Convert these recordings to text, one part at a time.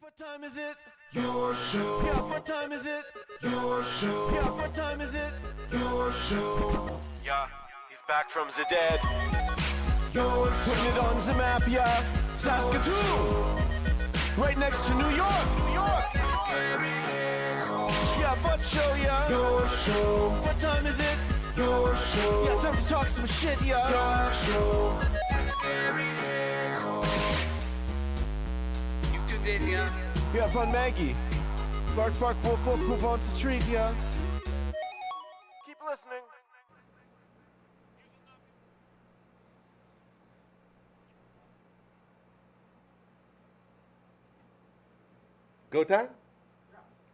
What time is it? Your show. Yeah, what time is it? Your show. Yeah, what time is it? Your show. Yeah, he's back from the dead. Your show. Putting it on the map, yeah. Saskatoon. Right next to New York. New York. Yeah, what show, yeah. Your show. What time is it? Your show. Yeah, time to talk some shit, yeah. Your show. Yeah, fun Maggie. Bark, bark, wolf, wolf, move on to treat, yeah. Keep listening. Go time?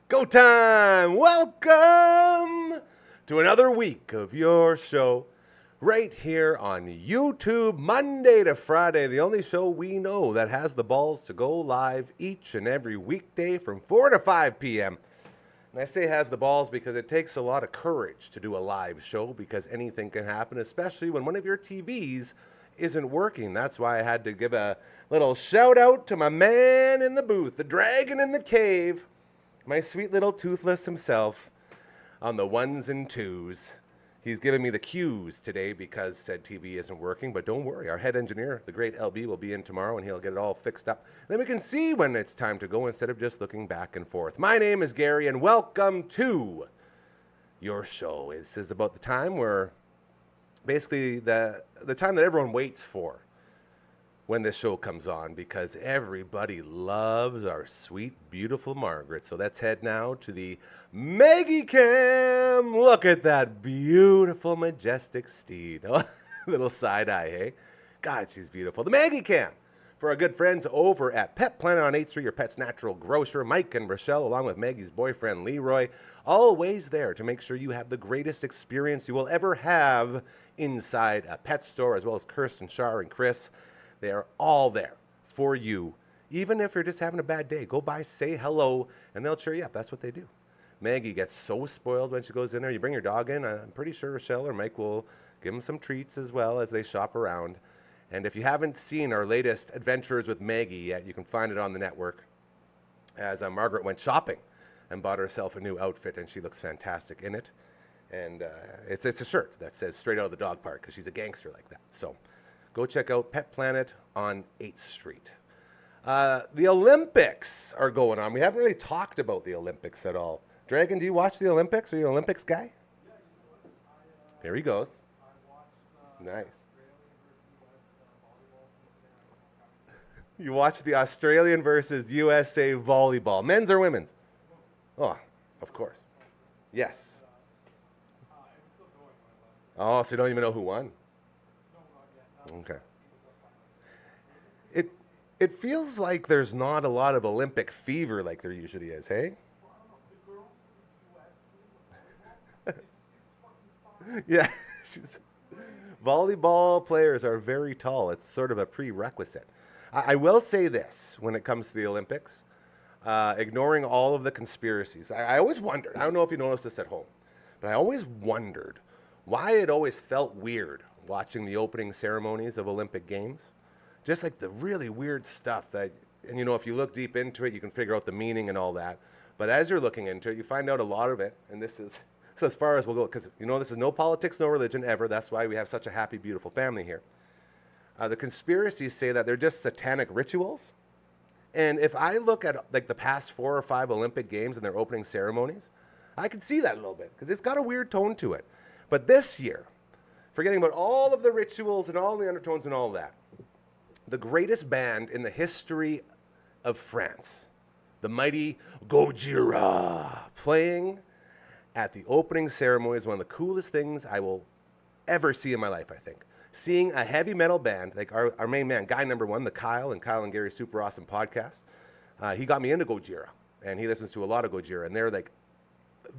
Go time! Welcome to another week of your show right here on YouTube, Monday to Friday, the only show we know that has the balls to go live each and every weekday from 4 to 5 p.m. And I say has the balls because it takes a lot of courage to do a live show because anything can happen, especially when one of your TVs isn't working. That's why I had to give a little shout out to my man in the booth, the dragon in the cave, my sweet little toothless himself on the ones and twos. He's giving me the cues today because said TV isn't working, but don't worry. Our head engineer, the great LB, will be in tomorrow and he'll get it all fixed up. Then we can see when it's time to go instead of just looking back and forth. My name is Gary and welcome to your show. This is about the time where basically the time that everyone waits for when this show comes on because everybody loves our sweet, beautiful Margaret. So let's head now to the Maggie Cam. Look at that beautiful, majestic steed. Little side eye, hey? God, she's beautiful. The Maggie Cam for our good friends over at Pet Planet on 8th Street, your pet's natural grocer, Mike and Rochelle, along with Maggie's boyfriend, Leroy, always there to make sure you have the greatest experience you will ever have inside a pet store, as well as Kirsten, Shar, and Chris. They are all there for you. Even if you're just having a bad day, go by, say hello, and they'll cheer you up. That's what they do. Maggie gets so spoiled when she goes in there. You bring your dog in, I'm pretty sure Rochelle or Mike will give them some treats as well as they shop around. And if you haven't seen our latest adventures with Maggie yet, you can find it on the network as Margaret went shopping and bought herself a new outfit, and she looks fantastic in it. And it's a shirt that says straight out of the dog park because she's a gangster like that. So go check out Pet Planet on 8th Street. The Olympics are going on. We haven't really talked about the Olympics at all. Dragon, do you watch the Olympics? Are you an Olympics guy? Yeah, Here he goes. I watched Nice. Australian versus US volleyball. You watched the Australian versus USA volleyball. Men's or women's? Oh, of course. Yes. It was still going when I left. Oh, so you don't even know who won? No, not yet. Okay. It feels like there's not a lot of Olympic fever like there usually is, hey? Well, I don't know. The girls from the US team, it's fucking fun. Yeah. Volleyball players are very tall. It's sort of a prerequisite. I will say this when it comes to the Olympics, ignoring all of the conspiracies. I always wondered, I don't know if you noticed this at home, but I always wondered why it always felt weird watching the opening ceremonies of Olympic Games. Just like the really weird stuff that, and you know, if you look deep into it, you can figure out the meaning and all that. But as you're looking into it, you find out a lot of it, and this is so as far as we'll go, because you know this is no politics, no religion ever. That's why we have such a happy, beautiful family here. The conspiracies say that they're just satanic rituals. And if I look at like the past 4 or 5 Olympic Games and their opening ceremonies, I can see that a little bit, because it's got a weird tone to it. But this year, forgetting about all of the rituals and all the undertones and all that, the greatest band in the history of France, the mighty Gojira, playing at the opening ceremony is one of the coolest things I will ever see in my life, I think. Seeing a heavy metal band, like our main man, guy number 1, the Kyle and Gary's super awesome podcast, he got me into Gojira, and he listens to a lot of Gojira, and they're like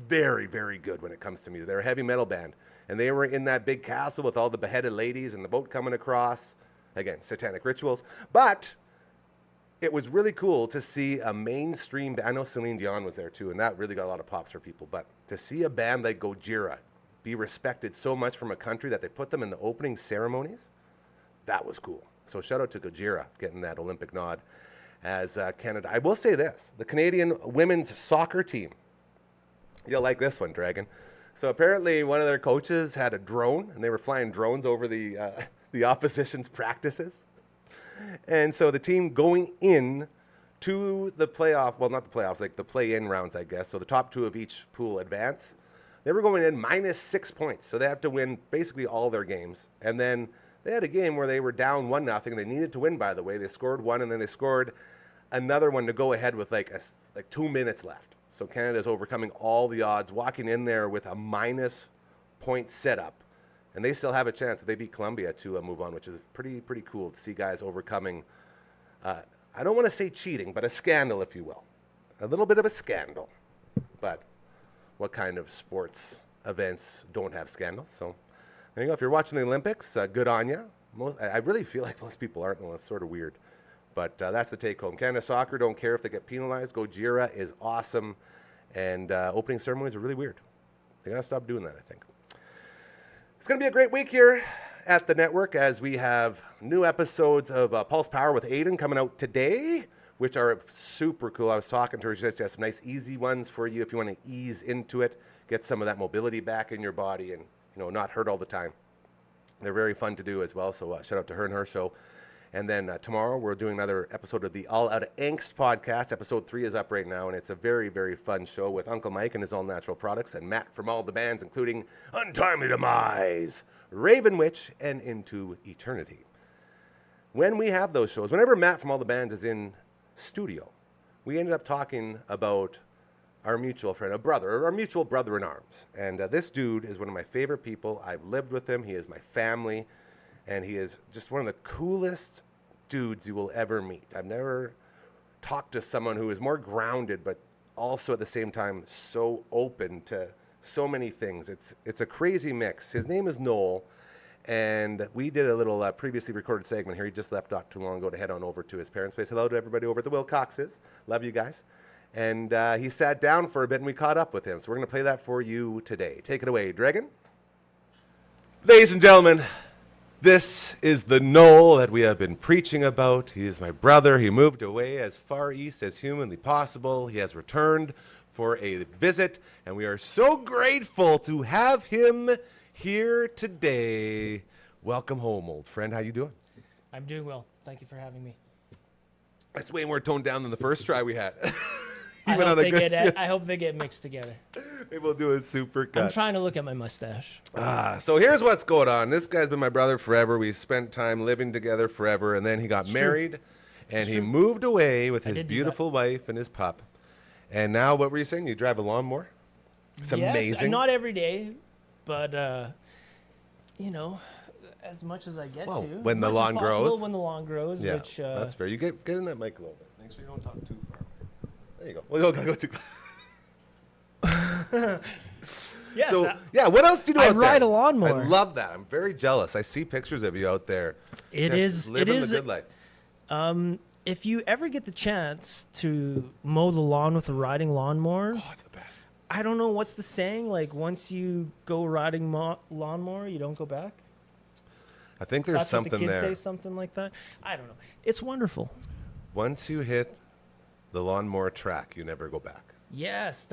very, very good when it comes to music. They're a heavy metal band, and they were in that big castle with all the beheaded ladies and the boat coming across. Again, satanic rituals. But it was really cool to see a mainstream, I know Celine Dion was there too, and that really got a lot of pops for people, but to see a band like Gojira be respected so much from a country that they put them in the opening ceremonies, that was cool. So shout out to Gojira getting that Olympic nod. as Canada. I will say this, the Canadian women's soccer team, you'll like this one, Dragon. So apparently one of their coaches had a drone, and they were flying drones over the opposition's practices. And so the team going in to the playoff, well, not the playoffs, like the play-in rounds, I guess. So the top 2 of each pool advance. They were going in -6 points. So they have to win basically all their games. And then they had a game where they were down 1-0. They needed to win, by the way. They scored one, and then they scored another one to go ahead with like 2 minutes left. So Canada's overcoming all the odds, walking in there with a -point setup. And they still have a chance if they beat Colombia to move on, which is pretty cool to see guys overcoming, I don't want to say cheating, but a scandal, if you will. A little bit of a scandal. But what kind of sports events don't have scandals? So there you go. If you're watching the Olympics, good on you. I really feel like most people aren't, though. It's sort of weird. But that's the take home. Canada Soccer, don't care if they get penalized. Gojira is awesome. And opening ceremonies are really weird. They got to stop doing that, I think. It's going to be a great week here at the network as we have new episodes of Pulse Power with Aiden coming out today, which are super cool. I was talking to her. She said she has some nice easy ones for you if you want to ease into it, get some of that mobility back in your body and, not hurt all the time. They're very fun to do as well, so shout out to her and her show. And then tomorrow we're doing another episode of the All Out of Angst podcast. Episode 3 is up right now, and it's a very, very fun show with Uncle Mike and his all natural products, and Matt from all the bands, including Untimely Demise, Raven Witch, and Into Eternity. When we have those shows, whenever Matt from all the bands is in studio, we ended up talking about our mutual friend, our mutual brother in arms. And this dude is one of my favorite people. I've lived with him. He is my family. And he is just one of the coolest dudes you will ever meet. I've never talked to someone who is more grounded, but also at the same time so open to so many things. It's a crazy mix. His name is Noel, and we did a little previously recorded segment here. He just left not too long ago to head on over to his parents' place. Hello to everybody over at the Wilcoxes. Love you guys. And he sat down for a bit, and we caught up with him. So we're going to play that for you today. Take it away, Dragon. Ladies and gentlemen, this is the Noel that we have been preaching about. He is my brother. He moved away as far east as humanly possible. He has returned for a visit, and we are so grateful to have him here today. Welcome home, old friend. How you doing? I'm doing well. Thank you for having me. That's way more toned down than the first try we had. I hope they get mixed together. Maybe we'll do a super cut. I'm trying to look at my mustache. So here's what's going on. This guy's been my brother forever. We spent time living together forever, and then he got married, and he moved away with his beautiful wife and his pup. And now, what were you saying? You drive a lawnmower? It's amazing. Not every day, but as much as I get to. When the lawn grows. When the lawn grows. Yeah, which, that's fair. You get in that mic a little bit. Make sure you don't talk too far. There you go. Well, you don't gotta go too close. Yes. So, what else do you do out there? I ride a lawnmower. I love that. I'm very jealous. I see pictures of you out there. Living the good life. If you ever get the chance to mow the lawn with a riding lawnmower, It's the best. I don't know what's the saying. Like once you go riding lawnmower, you don't go back. I think there's something what the kids there. say something like that. I don't know. It's wonderful. Once you hit the lawnmower track, you never go back. Yes.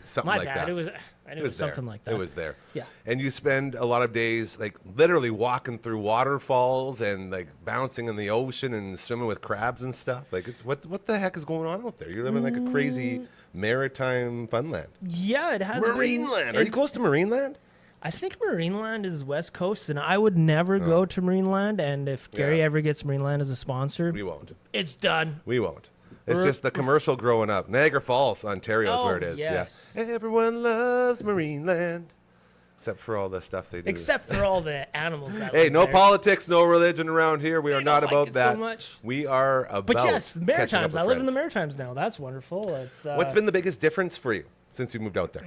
Something My like bad. that. It was something like that. It was there. Yeah. And you spend a lot of days like literally walking through waterfalls and like bouncing in the ocean and swimming with crabs and stuff. Like what the heck is going on out there? You're living like a crazy maritime funland. Yeah, it has Marineland. Are you close to Marineland? I think Marineland is West Coast, and I would never go to Marineland. And if Gary ever gets Marineland as a sponsor, We won't. it's done. We won't. It's just the commercial growing up. Niagara Falls, Ontario is where it is. Yes. Yeah. Everyone loves Marineland. Except for all the stuff they do. Except for all the animals that Hey, live no there. politics, no religion around here. We are They not don't about like it that. so much. We are about But yes, catching up Maritimes. with I live in the friends. Maritimes now. That's wonderful. It's What's been the biggest difference for you since you moved out there?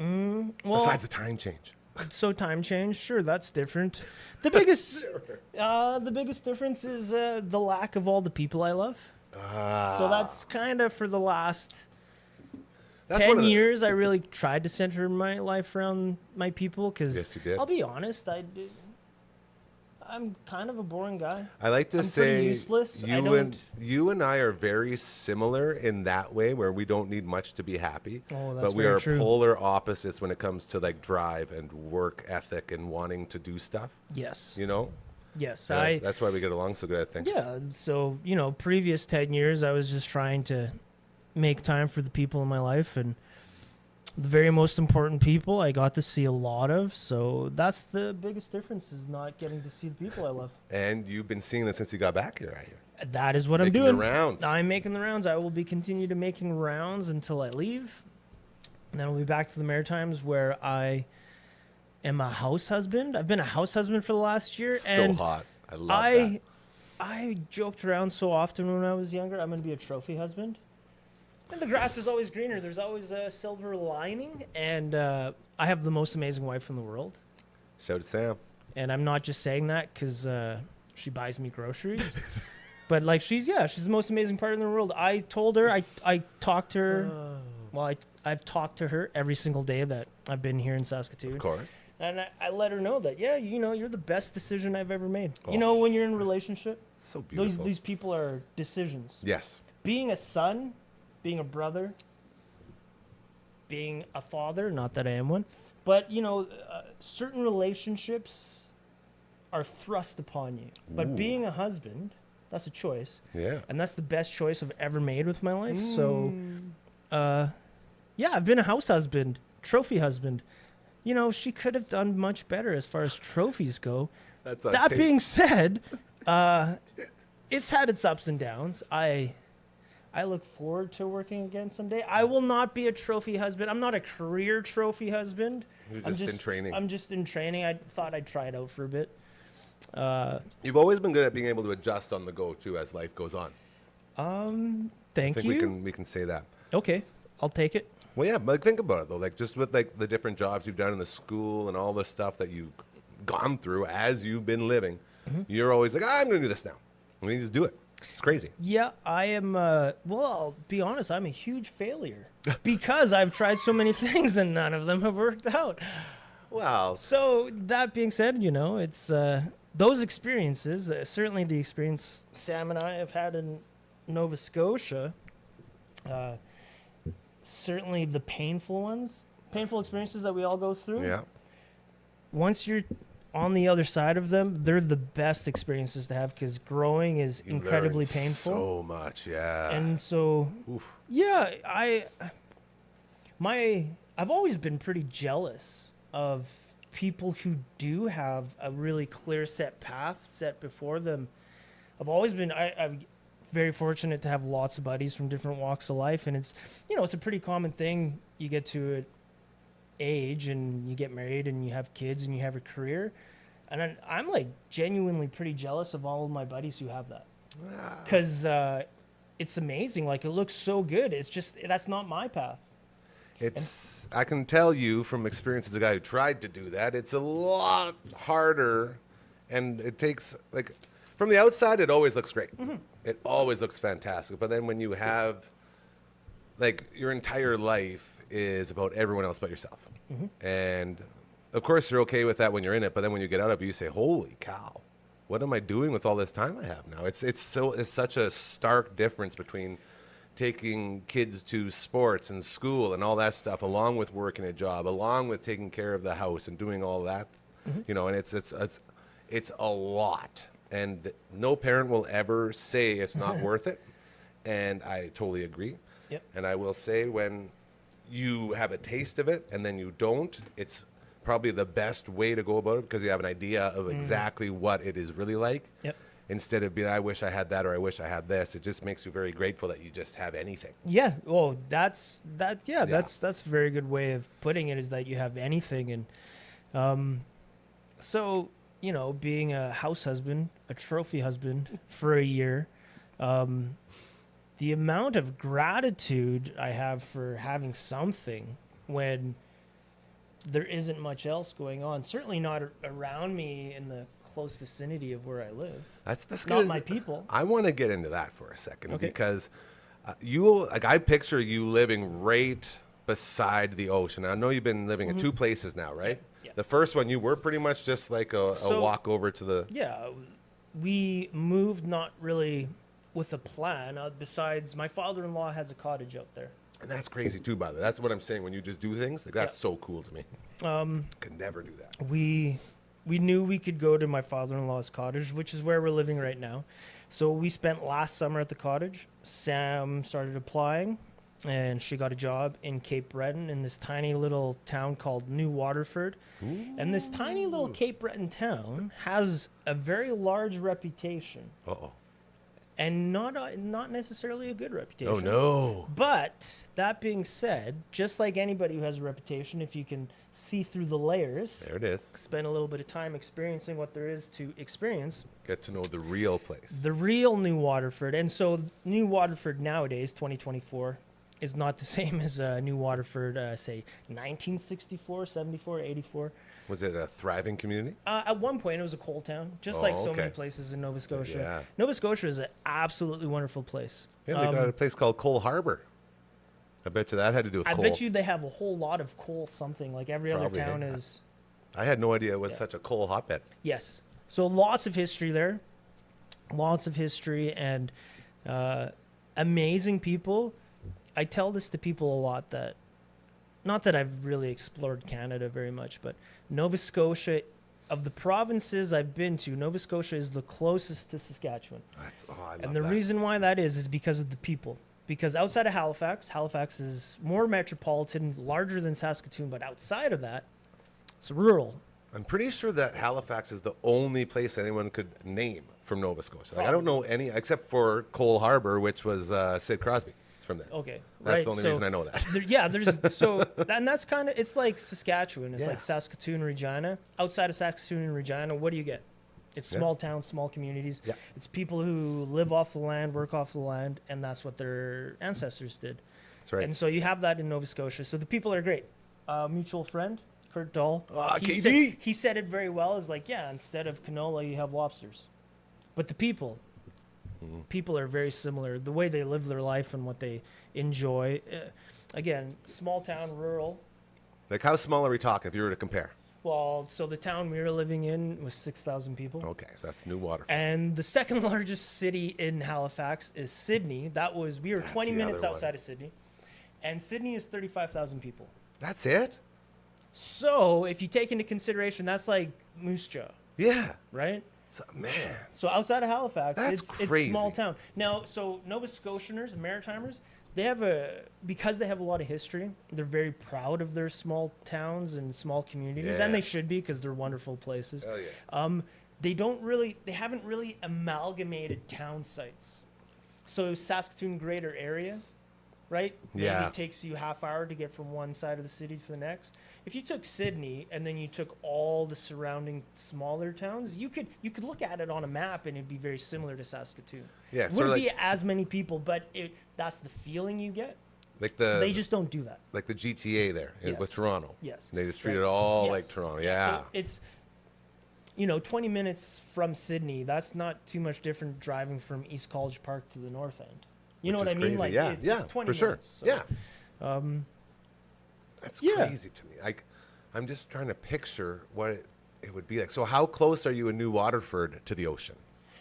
well, Besides the time change. so time change. Sure, that's different. The biggest, the biggest difference is the lack of all the people I love. So that's kind of for the last That's 10 one of the- years, I really tried to center my life around my people because Yes, you did. I'll be honest, I'm kind of a boring guy. I like to I'm pretty say useless. I you and I are very similar in that way, where we don't need much to be happy. Oh, that's but we very are true. polar opposites when it comes to like drive and work ethic and wanting to do stuff. Yes. You know, Yes. that's why we get along so good, I think. Yeah. So, previous 10 years, I was just trying to make time for the people in my life, and the very most important people I got to see a lot of. So that's the biggest difference, is not getting to see the people I love. And you've been seeing them since you got back here, are you? That is what Making I'm doing. the rounds. I'm making the rounds. I will be continue to making rounds until I leave. And then I'll be back to the Maritimes, where I am a house husband. I've been a house husband for the last year. So and hot. I love that. I joked around so often when I was younger, I'm going to be a trophy husband. And the grass is always greener. There's always a silver lining. And I have the most amazing wife in the world. Shout to Sam. And I'm not just saying that because she buys me groceries. But like she's the most amazing part in the world. I told her, I talked to her. Well, I've talked to her every single day that I've been here in Saskatoon. Of course. And I let her know that, you're the best decision I've ever made. Oh. When you're in a relationship, So beautiful. these people are decisions. Yes. Being a son, being a brother, being a father, not that I am one, but, certain relationships are thrust upon you. But Ooh. being a husband, that's a choice. Yeah. And that's the best choice I've ever made with my life. So, I've been a house husband, trophy husband. She could have done much better as far as trophies go. That's on That tape. being said, it's had its ups and downs. I look forward to working again someday. I will not be a trophy husband. I'm not a career trophy husband. You're I'm just in training. I'm just in training. I thought I'd try it out for a bit. You've always been good at being able to adjust on the go too as life goes on. Thank I think you. we can say that. Okay, I'll take it. Well, yeah, but think about it though. Like just with like the different jobs you've done in the school and all the stuff that you've gone through as you've been living, you're always like, I'm going to do this now. And you just do it. It's crazy. Yeah, I am. I'll be honest. I'm a huge failure because I've tried so many things and none of them have worked out. Wow. So that being said, it's those experiences. Certainly, the experience Sam and I have had in Nova Scotia. Certainly, the painful experiences that we all go through. Yeah. Once you're on the other side of them, they're the best experiences to have because growing is You incredibly learn painful. So much, yeah. And so, Oof. yeah, I've always been pretty jealous of people who do have a really clear set path set before them. I'm very fortunate to have lots of buddies from different walks of life, and it's a pretty common thing. You get to an age and you get married and you have kids and you have a career, and I'm like genuinely pretty jealous of all of my buddies who have that because it's amazing. Like it looks so good. It's just that's not my path. I can tell you from experience as a guy who tried to do that, it's a lot harder, and it takes like from the outside it always looks great. It always looks fantastic, but then when you have like your entire life is about everyone else but yourself, and of course you're okay with that when you're in it, but then when you get out of it, you say, "Holy cow, what am I doing with all this time I have now?" It's such a stark difference between taking kids to sports and school and all that stuff, along with working a job, along with taking care of the house and doing all that, and it's a lot. And no parent will ever say it's not worth it. And I totally agree. Yep. And I will say when you have a taste of it and then you don't, it's probably the best way to go about it because you have an idea of exactly what it is really like. Yep. Instead of being, I wish I had that or I wish I had this. It just makes you very grateful that you just have anything. Yeah. Well, that's a very good way of putting it, is that you have anything. And so, being a house husband, a trophy husband for a year, the amount of gratitude I have for having something when there isn't much else going on, certainly not around me in the close vicinity of where I live. That's Not good. my people. I want to get into that for a second Okay. because I picture you living right beside the ocean. I know you've been living in two places now, right? Yeah. the first one, you were pretty much just like a So- walk over to the. Yeah, we moved not really with a plan. Besides, my father-in-law has a cottage out there. And that's crazy too, by the way. That's what I'm saying. When you just do things, like that's so cool to me. Could never do that. We knew we could go to my father-in-law's cottage, which is where we're living right now. So we spent last summer at the cottage. Sam started applying, and she got a job in Cape Breton in this tiny little town called New Waterford. And this tiny little Cape Breton town has a very large reputation, Uh-oh. and not necessarily a good reputation. Oh, no. But that being said, just like anybody who has a reputation, if you can see through the layers, There it is. spend a little bit of time experiencing what there is to experience, Get to know the real place. the real New Waterford. And so New Waterford nowadays, 2024, is not the same as New Waterford, say, 1964, 74, 84. Was it a thriving community? At one point, it was a coal town, just like so many okay. places in Nova Scotia. Yeah. Nova Scotia is an absolutely wonderful place. Yeah, they got a place called Cole Harbor. I bet you that had to do with I coal. bet you they have a whole lot of coal something, like every Probably, other town yeah. is. I had no idea it was such a coal hotbed. Yes. So lots of history there. Lots of history and amazing people. I tell this to people a lot that, not that I've really explored Canada very much, but Nova Scotia, of the provinces I've been to, Nova Scotia is the closest to Saskatchewan. I love And the that. reason why that is because of the people. Because outside of Halifax, Halifax is more metropolitan, larger than Saskatoon, but outside of that, it's rural. I'm pretty sure that Halifax is the only place anyone could name from Nova Scotia. Like, I don't know any, except for Cole Harbor, which was Sid Crosby. It's from there. Okay, That's right. the only so reason I know that. And that's kind of, it's like Saskatchewan. It's Yeah. like Saskatoon, Regina. Outside of Saskatoon and Regina, what do you get? It's Yeah. small towns, small communities. Yeah. It's people who live off the land, work off the land, and that's what their ancestors did. That's right. And so you have that in Nova Scotia. So the people are great. Mutual friend, Kurt Dahl. Ah, he KD. he said it very well. Is like, yeah, instead of canola, you have lobsters. But the people are very similar. The way they live their life and what they enjoy. Again, small town, rural. Like, how small are we talking if you were to compare? Well, so the town we were living in was 6,000 people. Okay, so that's New Waterford. And the second largest city in Halifax is Sydney. We were 20 the minutes other one. outside of Sydney. And Sydney is 35,000 people. That's it? So if you take into consideration, that's like Moose Jaw, Yeah. right? So, man. So outside of Halifax, That's it's a crazy. small town. Now, so Nova Scotianers, Maritimers, because they have a lot of history, they're very proud of their small towns and small communities, and Yeah. they should be because they're wonderful places. Hell yeah. They haven't really amalgamated town sites. So Saskatoon greater area, right? Yeah. Maybe it takes you half hour to get from one side of the city to the next. If you took Sydney and then you took all the surrounding smaller towns, you could look at it on a map and it'd be very similar to Saskatoon. Yeah, It sort of wouldn't be like- as many people, but that's the feeling you get. Like They just don't do that. like the GTA there with Yes. Toronto. Yes. They just treat Right. it all Yes. like Toronto. Yeah. So it's 20 minutes from Sydney. That's not too much different driving from East College Park to the North End. You know Which what I is mean? crazy. Like Yeah, yeah, it's 20 for sure. minutes. So, Yeah. That's yeah. crazy to me. I'm just trying to picture what it would be like. So how close are you in New Waterford to the ocean?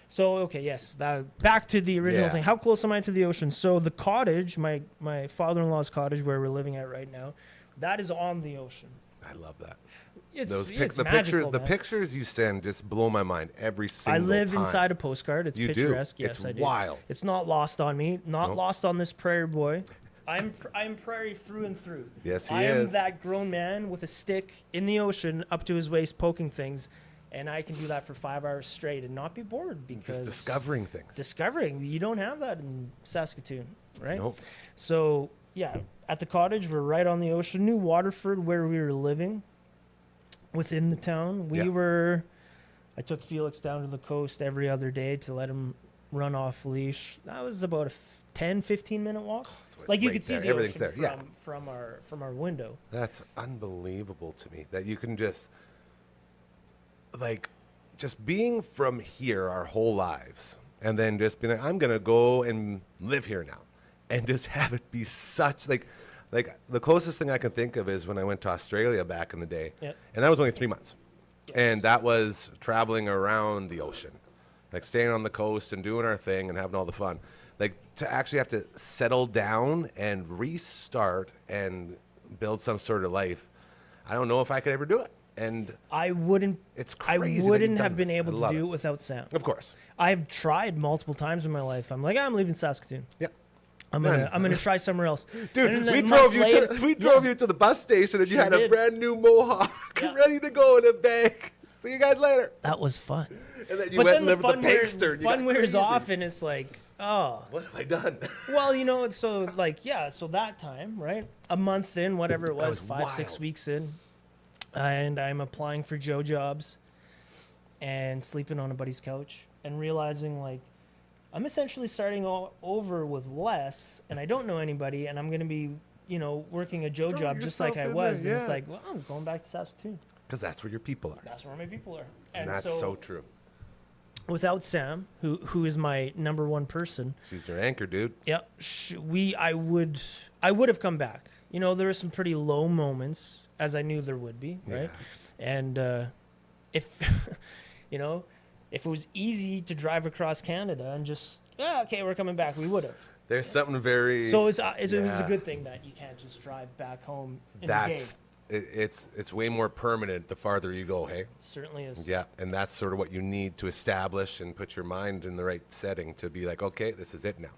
So okay, yes. Back to the original Yeah. thing. How close am I to the ocean? So the cottage, my father-in-law's cottage, where we're living at right now, that is on the ocean. I love that. It's The magical, man. pictures you send just blow my mind every single I live time. inside a postcard. It's You do? picturesque. It's Yes, I do. wild. It's not lost on me. Not Nope. lost on this prairie boy. I'm prairie through and through. Yes, he I am is. that grown man with a stick in the ocean up to his waist poking things, and I can do that for 5 hours straight and not be bored because Just discovering things. discovering. You don't have that in Saskatoon, right? Nope. So yeah, at the cottage, we're right on the ocean. New Waterford, where we were living, within the town, Yeah. I took Felix down to the coast every other day to let him run off leash. That was about a 10, 15-minute walk. So it's Like you right could see there. the Everything's ocean there. Yeah. from our window. That's unbelievable to me that you can just being from here our whole lives and then just being like, I'm going to go and live here now and just have it be such Like the closest thing I can think of is when I went to Australia back in the day, Yep. and that was only 3 months, and that was traveling around the ocean, like staying on the coast and doing our thing and having all the fun. Like to actually have to settle down and restart and build some sort of life, I don't know if I could ever do it. And I wouldn't. it's I crazy. that you've wouldn't done have been this. I able to love do it. it without Sam. Of course. I've tried multiple times in my life. I'm like, I'm leaving Saskatoon. Yeah. I'm Man. gonna try somewhere else. Dude, And then we a drove month you later- to you to the bus station and you Sure had a did. brand new mohawk Yeah. ready to go in a bag. See you guys later. That was fun. And then you But went then and the lived with fun the wears, pigster. and you fun got wears crazy. off, and it's like, oh, What have I done? well, so like, yeah, so that time, right? A month in, whatever it was, was 5, 6 wild. weeks in, and I'm applying for Joe jobs and sleeping on a buddy's couch and realizing like I'm essentially starting all over with less, and I don't know anybody, and I'm gonna be, working a Joe Throw job just like I yourself in was, there, and it's yeah. like, well, I'm going back to Saskatoon. Because that's where your people are. That's where my people are, And that's so true. without Sam, who is my number one person. She's your anchor, dude. Yeah, I would have come back. There were some pretty low moments, as I knew there would be, right? And if if it was easy to drive across Canada and just okay, we're coming back, we would have. There's something very. So it was a Yeah. good thing that you can't just drive back home in a That's day. it's way more permanent the farther you go. Hey. Certainly is. Yeah, and that's sort of what you need to establish and put your mind in the right setting to be like, okay, this is it now.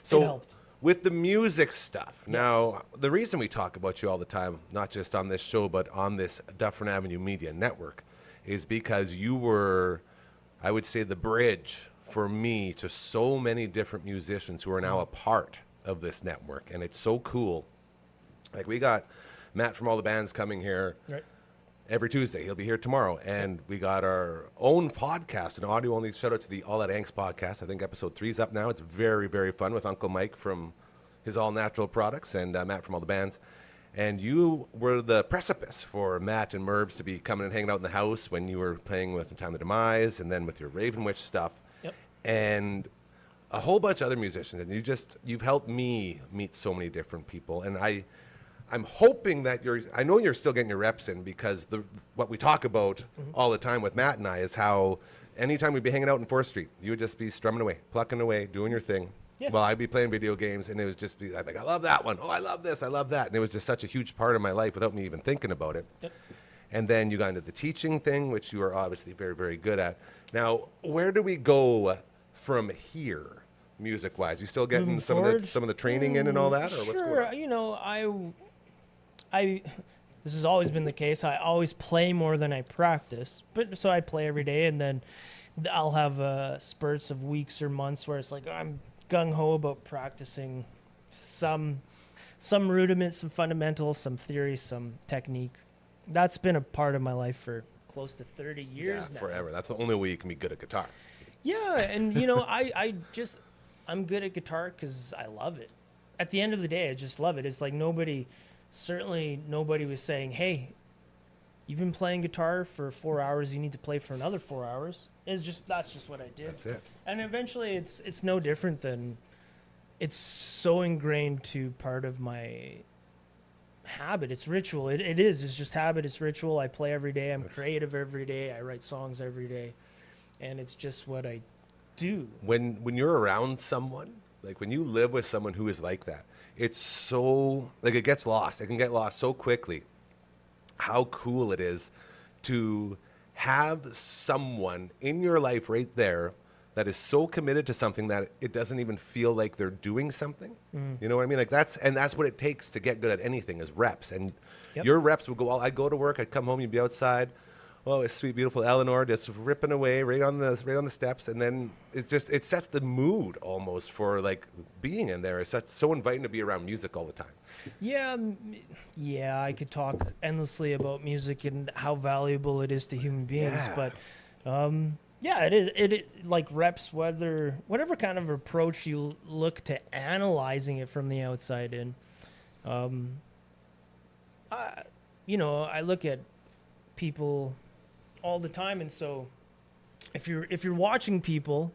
So helped. with the music stuff, now the reason we talk about you all the time, not just on this show, but on this Dufferin Avenue Media Network, is because you were, I would say, the bridge for me to so many different musicians who are now a part of this network, and it's so cool. Like we got Matt from all the bands coming here Right. every Tuesday. He'll be here tomorrow. And we got our own podcast, an audio only. Shout out to the All That Angst podcast. I think episode 3 is up now. It's very, very fun with Uncle Mike from his All Natural Products and Matt from all the bands. And you were the precipice for Matt and Merbs to be coming and hanging out in the house when you were playing with The Time of the Demise and then with your Raven Witch stuff. Yep. And a whole bunch of other musicians. And you've helped me meet so many different people. And I'm hoping that I know you're still getting your reps in, because what we talk about all the time with Matt and I is how anytime we'd be hanging out in 4th Street, you would just be strumming away, plucking away, doing your thing. Yeah. Well, I'd be playing video games, and it was just I'd be like, I love that one. Oh, I love this. I love that. And it was just such a huge part of my life without me even thinking about it. Yep. And then you got into the teaching thing, which you are obviously very, very good at. Now, where do we go from here, music-wise? You still getting Moving some forward? of the training in and all that, or what's going Sure. on? This has always been the case. I always play more than I practice, but so I play every day, and then I'll have spurts of weeks or months where it's like I'm gung ho about practicing some rudiments, some fundamentals, some theory, some technique. That's been a part of my life for close to 30 years now. Forever. That's the only way you can be good at guitar. Yeah, and I'm good at guitar because I love it. At the end of the day, I just love it. It's like nobody was saying, hey, you've been playing guitar for 4 hours, you need to play for another 4 hours. That's just what I did. That's it. And eventually it's no different than, it's so ingrained to part of my habit. It's ritual. It is. It's just habit. It's ritual. I play every day. I'm creative every day. I write songs every day. And it's just what I do. When you're around someone, like when you live with someone who is like that, it's so, like it gets lost. It can get lost so quickly. How cool it is to have someone in your life right there that is so committed to something that it doesn't even feel like they're doing something. You know what I mean? Like that's what it takes to get good at anything is reps. And Yep. your reps would go, I'd go to work, I'd come home, you'd be outside. Oh, it's sweet, beautiful Eleanor just ripping away right on the steps, and then it sets the mood almost for like being in there. It's so inviting to be around music all the time. Yeah, I could talk endlessly about music and how valuable it is to human beings, Yeah. but yeah, it is. It like reps, whatever kind of approach you look to analyzing it from the outside in. I look at people all the time, and so if you're watching people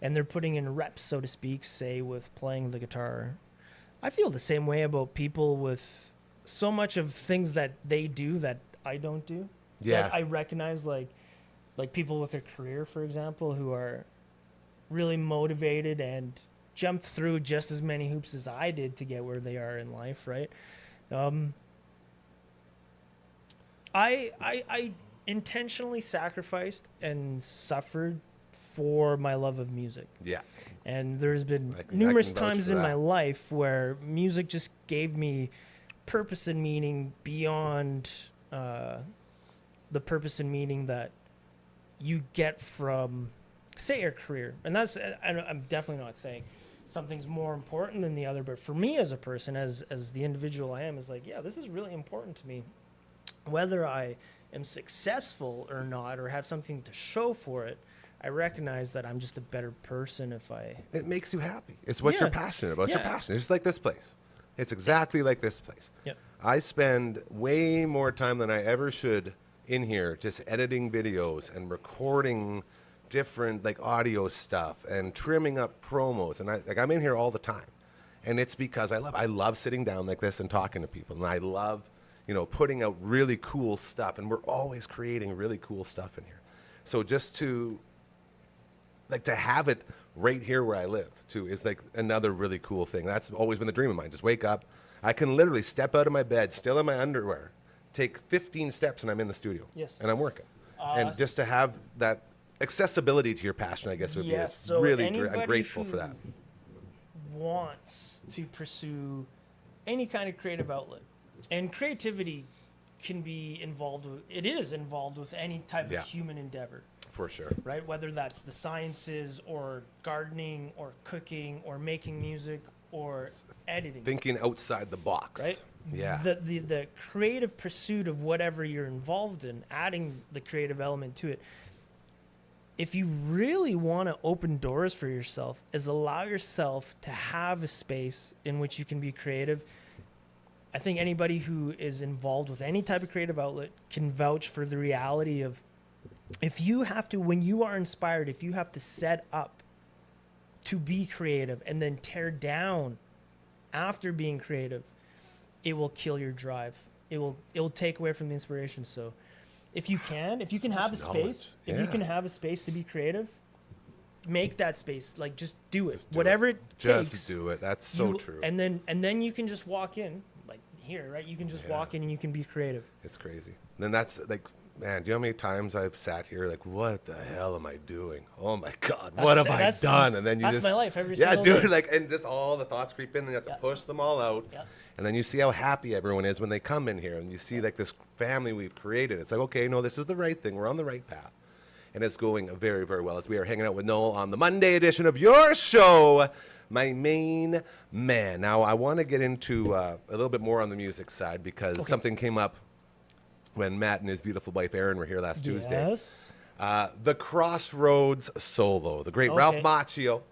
and they're putting in reps, so to speak, say with playing the guitar, I feel the same way about people with so much of things that they do that I don't do. Yeah. That I recognize, like people with a career, for example, who are really motivated and jumped through just as many hoops as I did to get where they are in life, right? I intentionally sacrificed and suffered for my love of music. Yeah. And there's been I can numerous vouch times for in my that. life where music just gave me purpose and meaning beyond the purpose and meaning that you get from, say, your career. And that's, I'm definitely not saying something's more important than the other, but for me as a person, as the individual I am, is like, yeah, this is really important to me. Whether I am successful or not, or have something to show for it, I recognize that I'm just a better person if I... It makes you happy. It's what you're Yeah. passionate about. It's your Yeah. passion. It's just like this place. It's exactly like this place. Yep. I spend way more time than I ever should in here just editing videos and recording different like audio stuff and trimming up promos, and I'm in here all the time. And it's because I love sitting down like this and talking to people, and I love, putting out really cool stuff, and we're always creating really cool stuff in here. So just to have it right here where I live too is like another really cool thing. That's always been the dream of mine. Just wake up. I can literally step out of my bed, still in my underwear, take 15 steps, and I'm in the studio. Yes. And I'm working. And just to have that accessibility to your passion, I guess, would be so really I'm anybody grateful who for that. wants to pursue any kind of creative outlet, and creativity can be involved with, it is involved with any type Yeah. of human endeavor, For sure. right? Whether that's the sciences or gardening or cooking or making music or editing. Thinking outside the box. Right? Yeah. The creative pursuit of whatever you're involved in, adding the creative element to it. If you really want to open doors for yourself, is allow yourself to have a space in which you can be creative. I think anybody who is involved with any type of creative outlet can vouch for the reality of, if you have to, when you are inspired, if you have to set up to be creative and then tear down after being creative, it will kill your drive. It will take away from the inspiration. So if you can have a space, if you Yeah. can have a space to be creative, make that space. Like, just do it. Just do Whatever it takes. Just do it. That's so you- true. And then you can just walk in, like here, right? You can just walk in and you can be creative. It's crazy. Then that's like, man, do you know how many times I've sat here like, what the hell am I doing? Oh my God, what have I That's- done? And then you that's just, my life every yeah, single dude, day. like, and just all the thoughts creep in, and you have to Yeah. push them all out. Yeah. And then you see how happy everyone is when they come in here, and you see like this family we've created. It's like, okay, no, this is the right thing. We're on the right path. And it's going very, very well as we are hanging out with Noel on the Monday edition of your show, My Main Man. Now, I want to get into a little bit more on the music side because something came up when Matt and his beautiful wife Erin were here last Tuesday. Yes. The Crossroads solo, the great Ralph Okay. Macchio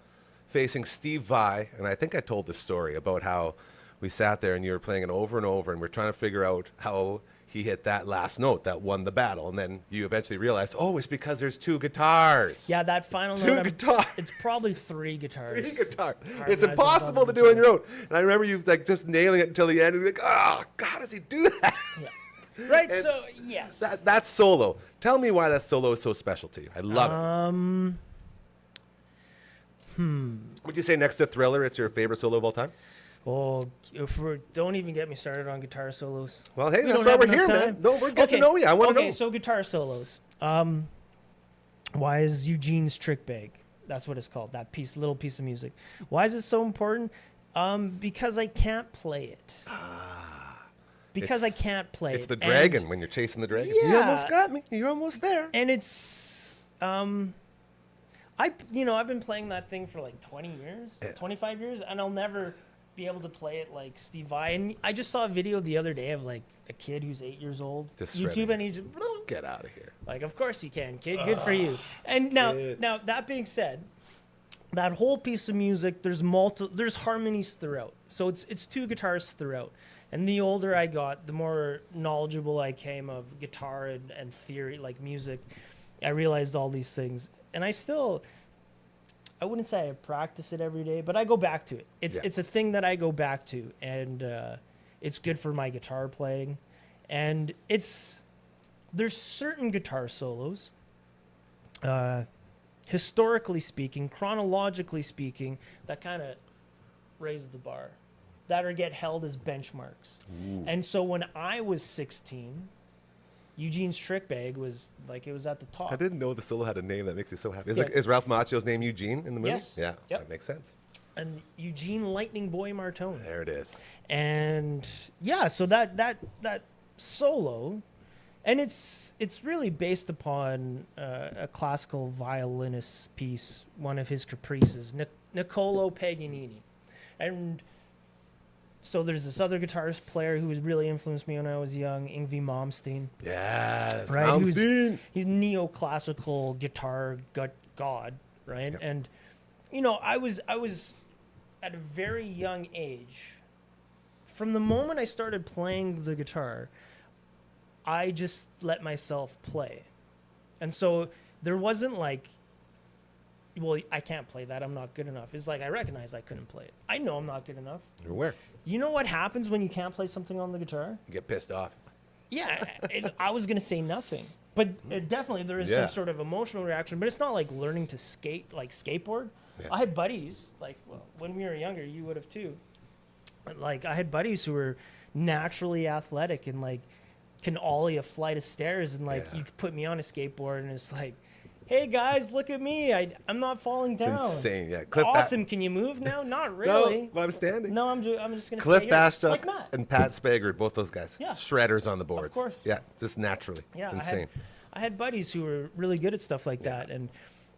facing Steve Vai. And I think I told the story about how we sat there and you were playing it over and over, and we're trying to figure out how he hit that last note that won the battle. And then you eventually realized, oh, it's because there's two guitars. Yeah, that final Two note. guitars. It's probably three guitars. Three guitars. Harmonizing It's impossible above to each do on your other. own. And I remember you like just nailing it until the end. And you're like, oh, God, how does he do that? Yeah. Right. And So yes. That solo. Tell me why that solo is so special to you. I love it. Would you say next to Thriller, it's your favorite solo of all time? Oh, don't even get me started on guitar solos. Well, hey, We that's don't why have we're enough here, man. time. No, we're getting to know you. I want to know. Okay, so guitar solos. Why is Eugene's Trick Bag? That's what it's called. That little piece of music. Why is it so important? Because I can't play it. Because I It's- can't play it. It's the And- dragon when you're chasing the dragon. You Yeah. almost got me. You're almost there. And it's I've been playing that thing for like 20 years, 25 years, and I'll never be able to play it like Steve Vai. And I just saw a video the other day of like a kid who's 8 years old, Just YouTube, shredding. and he just Get out of here. like, of course you can, kid, good for you. And now that being said, that whole piece of music, there's harmonies throughout. So it's two guitars throughout. And the older I got, the more knowledgeable I came of guitar and theory, like music. I realized all these things. And I still I wouldn't say I practice it every day, but I go back to it. Yeah. It's a thing that I go back to, and it's good for my guitar playing. And there's certain guitar solos, historically speaking, chronologically speaking, that kind of raise the bar, that or get held as benchmarks. And so when I was 16, Eugene's Trick Bag was like, it was at the top. I didn't know the solo had a name that makes you so happy. Yeah. Is Ralph Macchio's name Eugene in the movie? Yes. Yeah, Yep. that makes sense. And Eugene Lightning Boy Martone. There it is. And yeah, so that solo, and it's really based upon a classical violinist piece, one of his caprices, Niccolo Paganini. And so there's this other guitarist player who really influenced me when I was young, Yngwie Malmsteen. Yes, Right, Malmsteen. He's neoclassical guitar god, right? Yep. And you know, I was at a very young age. From the moment I started playing the guitar, I just let myself play. And so there wasn't like, well, I can't play that, I'm not good enough. It's like I recognize I couldn't play it. I know I'm not good enough. You're aware. You know what happens when you can't play something on the guitar? You get pissed off. Yeah, I was going to say nothing. But definitely there is Yeah. some sort of emotional reaction, but it's not like learning to skate, like skateboard. Yeah. I had buddies, like, well, when we were younger, you would have too. Like, I had buddies who were naturally athletic and, like, can ollie a flight of stairs. And, like, Yeah. you put me on a skateboard and it's like, hey, guys, look at me. I'm not falling It's down. insane. Yeah, Cliff. Awesome. Can you move now? Not really. No, but I'm standing. No, I'm just going to stay Cliff here. Bashtuk Like Matt. and Pat Spagard, both those guys. Yeah. Shredders on the boards. course. Yeah, just naturally. Yeah, It's insane. I had buddies who were really good at stuff like that, and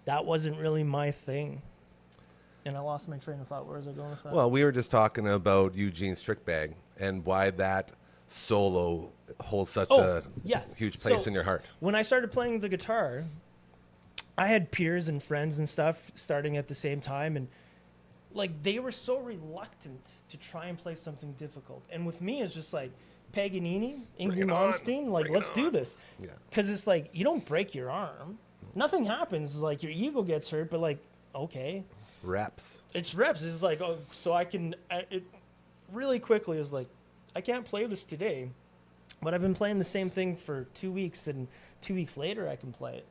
that wasn't really my thing. And I lost my train of thought. Where was I going with that? Well, we were just talking about Eugene's Trick Bag and why that solo holds such a yes. huge place So, in your heart. when I started playing the guitar, I had peers and friends and stuff starting at the same time, and like they were so reluctant to try and play something difficult. And with me, it's just like Paganini, Yngwie it on. Malmsteen, like Bring let's it do on. this. Yeah. Because it's like you don't break your arm, nothing happens. Like your ego gets hurt, but like okay, Reps. it's reps. It's like oh, so I can. It really quickly is like I can't play this today, but I've been playing the same thing for 2 weeks, and 2 weeks later I can play it.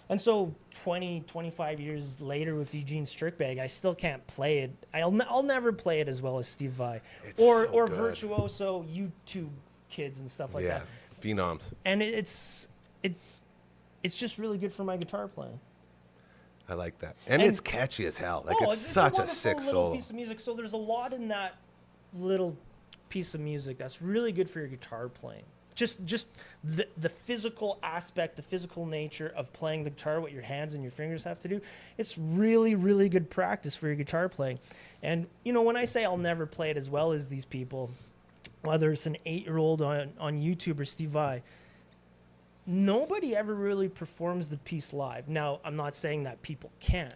And so 20, 25 years later with Eugene's Trick Bag, I still can't play it. I'll never play it as well as Steve Vai It's or so good. Virtuoso YouTube kids and stuff like Yeah. that. Phenoms. And it's just really good for my guitar playing. I like that. And it's catchy as hell. Like it's a such a wonderful sick little solo. piece of music. So there's a lot in that little piece of music that's really good for your guitar playing. Just the physical aspect, the physical nature of playing the guitar, what your hands and your fingers have to do. It's really, really good practice for your guitar playing. And, you know, when I say I'll never play it as well as these people, whether it's an 8-year-old on YouTube or Steve Vai, nobody ever really performs the piece live. Now, I'm not saying that people can't,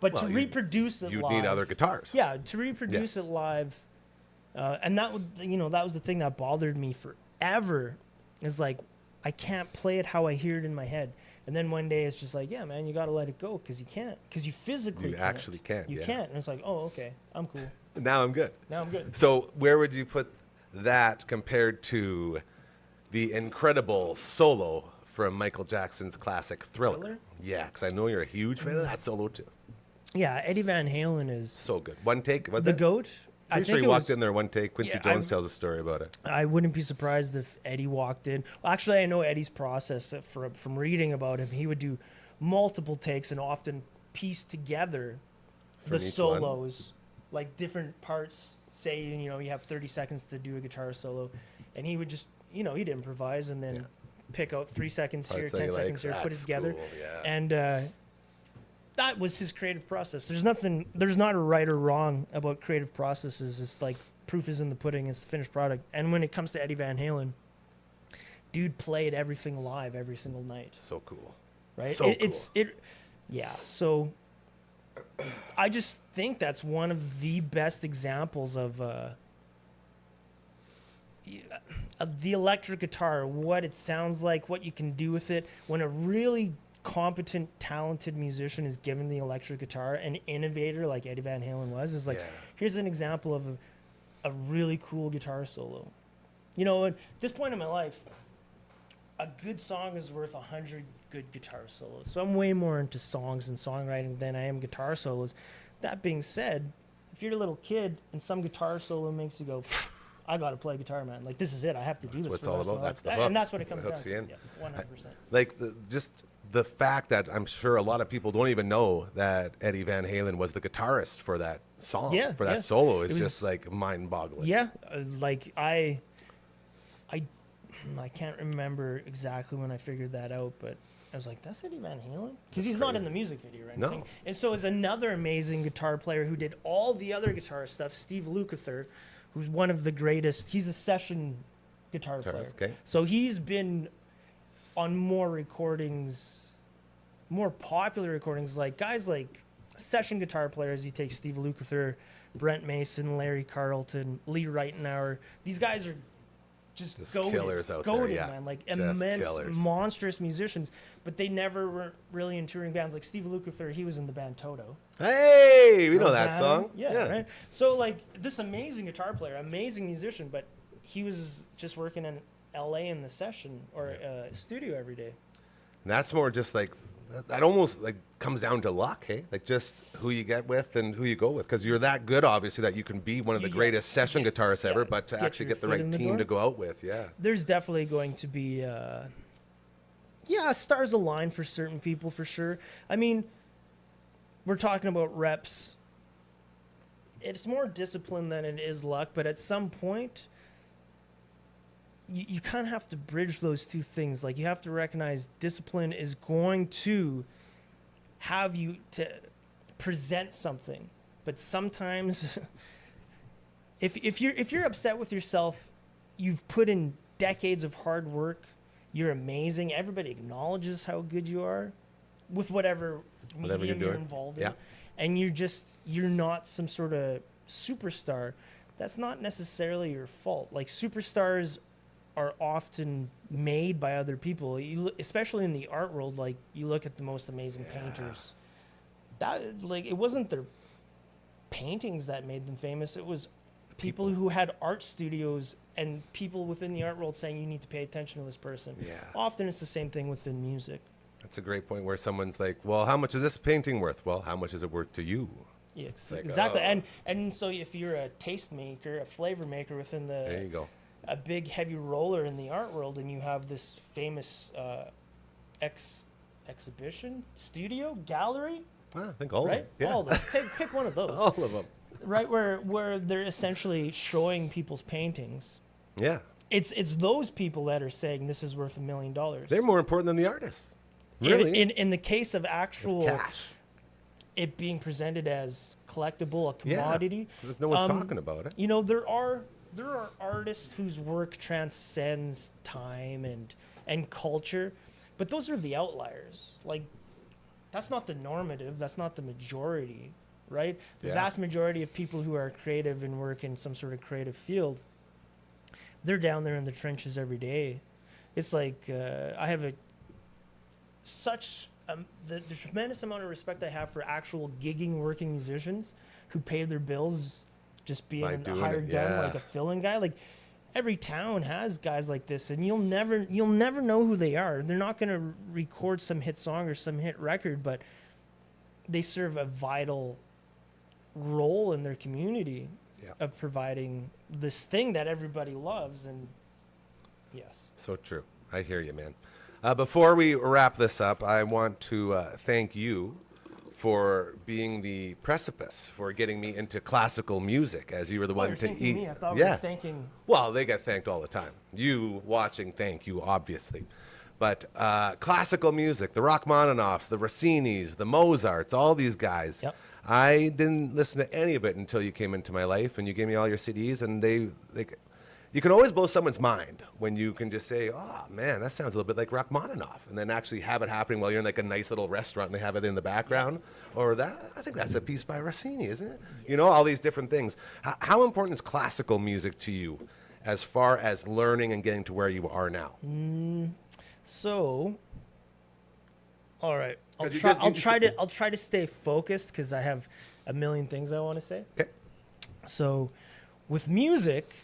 but Well, to reproduce it You live. need other guitars. Yeah, to reproduce it live, and that was that was the thing that bothered me forever. Is like I can't play it how I hear it in my head, and then one day it's just like, yeah, man, you got to let it go because you can't, because you physically You can't. actually can't, You yeah. can't, and it's like, oh, okay, I'm cool. Now I'm good. Now I'm good. So where would you put that compared to the incredible solo from Michael Jackson's classic Thriller? Thriller? Yeah, because I know you're a huge fan of that solo too. Yeah, Eddie Van Halen is So good. One take. Was the it? goat. I Pretty sure think he it walked was, in there one take. Quincy Yeah, Jones tells a story about it. I wouldn't be surprised if Eddie walked in. Well, actually, I know Eddie's process from reading about him. He would do multiple takes and often piece together the From each solos, like different parts. Say, you have 30 seconds to do a guitar solo, and he would just, he'd improvise and then Yeah. pick out 3 seconds here, Parts that 10 he seconds likes. here, put it That's together. cool, yeah. And that was his creative process. There's not a right or wrong about creative processes. It's like proof is in the pudding. It's the finished product. And when it comes to Eddie Van Halen, dude played everything live every single night, So cool. right? So Yeah. So I just think that's one of the best examples of the electric guitar, what it sounds like, what you can do with it when it really competent, talented musician is given the electric guitar, an innovator like Eddie Van Halen was, is like, Yeah. here's an example of a really cool guitar solo. You know, at this point in my life, a good song is worth 100 good guitar solos. So I'm way more into songs and songwriting than I am guitar solos. That being said, if you're a little kid and some guitar solo makes you go, I got to play guitar, man. Like, this is it. I have to do That's this what it's for the all rest of about. my That's life. the hook. And that's what it comes It hooks down you to. in. Yeah, 100%. Like just the fact that I'm sure a lot of people don't even know that Eddie Van Halen was the guitarist for that song, Yeah, for that yeah. solo is It was- just like mind-boggling. Yeah, like I can't remember exactly when I figured that out, but I was like, that's Eddie Van Halen? Because he's not in the music video or anything. No. And so is another amazing guitar player who did all the other guitar stuff, Steve Lukather, who's one of the greatest. He's a session guitar player. Guitarist, okay. So he's been on more recordings, more popular recordings, like guys like session guitar players. You take Steve Lukather, Brent Mason, Larry Carlton, Lee Reitenauer. These guys are just killers out there, yeah. man, like Just immense, killers. monstrous musicians, but they never were really in touring bands. Like Steve Lukather, he was in the band Toto. Hey, we know Rose that Adam. song. Yeah, right. So like this amazing guitar player, amazing musician, but he was just working in L.A. in the session or studio every day. And that's more just like that almost like comes down to luck, hey? Like just who you get with and who you go with, because you're that good, obviously, that you can be one of the Yeah. greatest session guitarists ever, Yeah. but to Get actually your get the foot in right the team door. to go out with, yeah. There's definitely going to be, stars align for certain people for sure. I mean, we're talking about reps. It's more discipline than it is luck, but at some point, you kind of have to bridge those two things. Like, you have to recognize discipline is going to have you to present something, but sometimes if you're upset with yourself, you've put in decades of hard work, you're amazing, everybody acknowledges how good you are with whatever Whatever medium you're you're doing. involved Yeah. in, and you're not some sort of superstar. That's not necessarily your fault. Like, superstars are often made by other people. Especially in the art world, like, you look at the most amazing painters. That, like, it wasn't their paintings that made them famous. It was people who had art studios and people within the art world saying, you need to pay attention to this person. Yeah. Often it's the same thing within music. That's a great point where someone's like, well, how much is this painting worth? Well, how much is it worth to you? Yeah, like, exactly. oh. And so if you're a taste maker, a flavor maker within There you go. a big heavy roller in the art world, and you have this famous exhibition, studio, gallery, Ah, I think all right? of them. Yeah. All of them. Pick one of those. All of them. Right, where they're essentially showing people's paintings. Yeah. It's those people that are saying this is worth $1 million. They're more important than the artists. Really? In the case of actual Cash. it being presented as collectible, a Yeah. commodity. If no one's talking about it. You know, there are artists whose work transcends time and culture, but those are the outliers. Like, that's not the normative, that's not the majority, right? The Yeah. vast majority of people who are creative and work in some sort of creative field, they're down there in the trenches every day. It's like I have the tremendous amount of respect I have for actual gigging working musicians who pay their bills just being By a doing hired it, gun, yeah. like a fill-in guy. Like, every town has guys like this, and you'll never know who they are. They're not going to record some hit song or some hit record, but they serve a vital role in their community Yeah. of providing this thing that everybody loves. And yes, So true. I hear you, man. Before we wrap this up, I want to thank you for being the precipice for getting me into classical music, as you were the one you're to thanking eat. me. I thought we were thanking. Well, they get thanked all the time. You watching, thank you, obviously. But classical music, the Rachmaninoffs, the Rossinis, the Mozarts, all these guys. Yep. I didn't listen to any of it until you came into my life and you gave me all your CDs, and you can always blow someone's mind when you can just say, oh man, that sounds a little bit like Rachmaninoff, and then actually have it happening while you're in like a nice little restaurant and they have it in the background. Or I think that's a piece by Rossini, isn't it? Yes. You know, all these different things. How important is classical music to you as far as learning and getting to where you are now? So, All right. I'll 'Cause you try. just- you I'll just- try to. I'll try to stay focused because I have a million things I want to say. Okay. So, with music,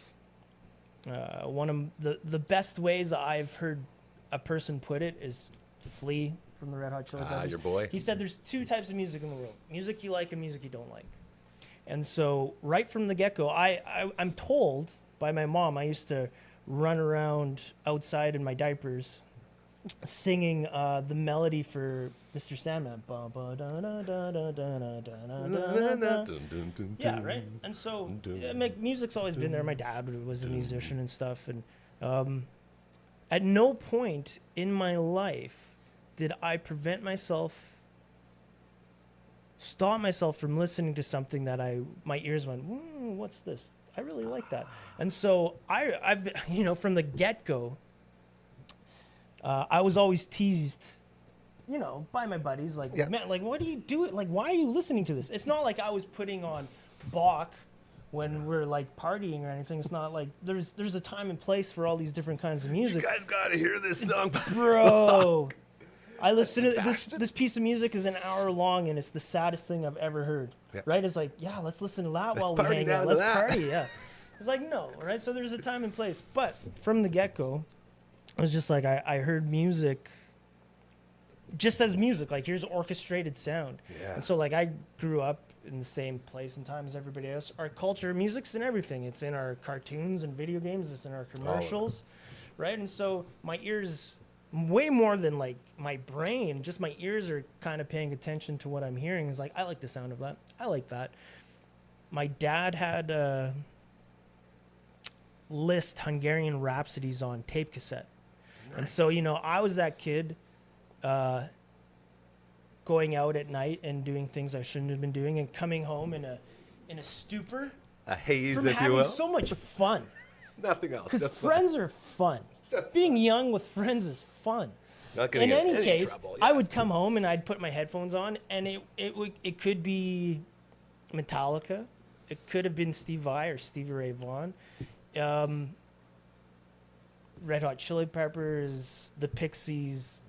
one of the best ways I've heard a person put it is Flea from the Red Hot Chili Peppers. Your boy. He said there's two types of music in the world: music you like and music you don't like. And so, right from the get-go, I'm told by my mom I used to run around outside in my diapers, singing the melody for Mr. Sandman. Yeah, right. And so music's always been there. My dad was a musician and stuff, and at no point in my life did I stop myself from listening to something that my ears went, what's this? I really like that. And so I've been, from the get-go, I was always teased, by my buddies, like, man, like, what do you do? Like, why are you listening to this? It's not like I was putting on Bach when we're like partying or anything. It's not like there's a time and place for all these different kinds of music. You guys gotta hear this song, Bro. I listen to this piece of music is an hour long and it's the saddest thing I've ever heard. Yeah. Right? It's like, yeah, let's listen to that while we party hang down out. to Let's that. party, yeah. It's like, no, right? So there's a time and place. But from the get-go, it was just like I heard music just as music. Like, here's orchestrated sound. Yeah. And so, like, I grew up in the same place and time as everybody else. Our culture, music's in everything. It's in our cartoons and video games. It's in our commercials, right? And so my ears, way more than, like, my brain, just my ears are kind of paying attention to what I'm hearing. It's like, I like the sound of that. I like that. My dad had list Hungarian Rhapsodies on tape cassette. Nice. And so, I was that kid going out at night and doing things I shouldn't have been doing and coming home in a stupor. A haze, from if you having will. so much fun. Nothing else. Because Just friends are fun. Being young with friends is fun. Not In getting any case, trouble, I yes. would come home and I'd put my headphones on, and it could be Metallica, it could have been Steve Vai or Stevie Ray Vaughan, Red Hot Chili Peppers, the Pixies,